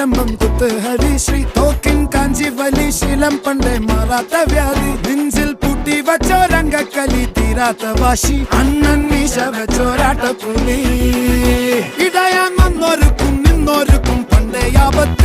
നിലമ്പം കുത്ത് ഹരിശ്രീ തോക്കിൻ കാഞ്ചി വലി ശീലം പണ്ടേ മാറാത്ത വ്യാധി നെഞ്ചിൽ പൂട്ടി വച്ചോരംഗക്കലി തീരാത്ത വാശി അണ്ണൻ മീശ വെച്ചോരാട്ട പുലി ഇടയാൻ വന്നോർക്കും നിന്നോർക്കും പണ്ടേ ആപത്ത്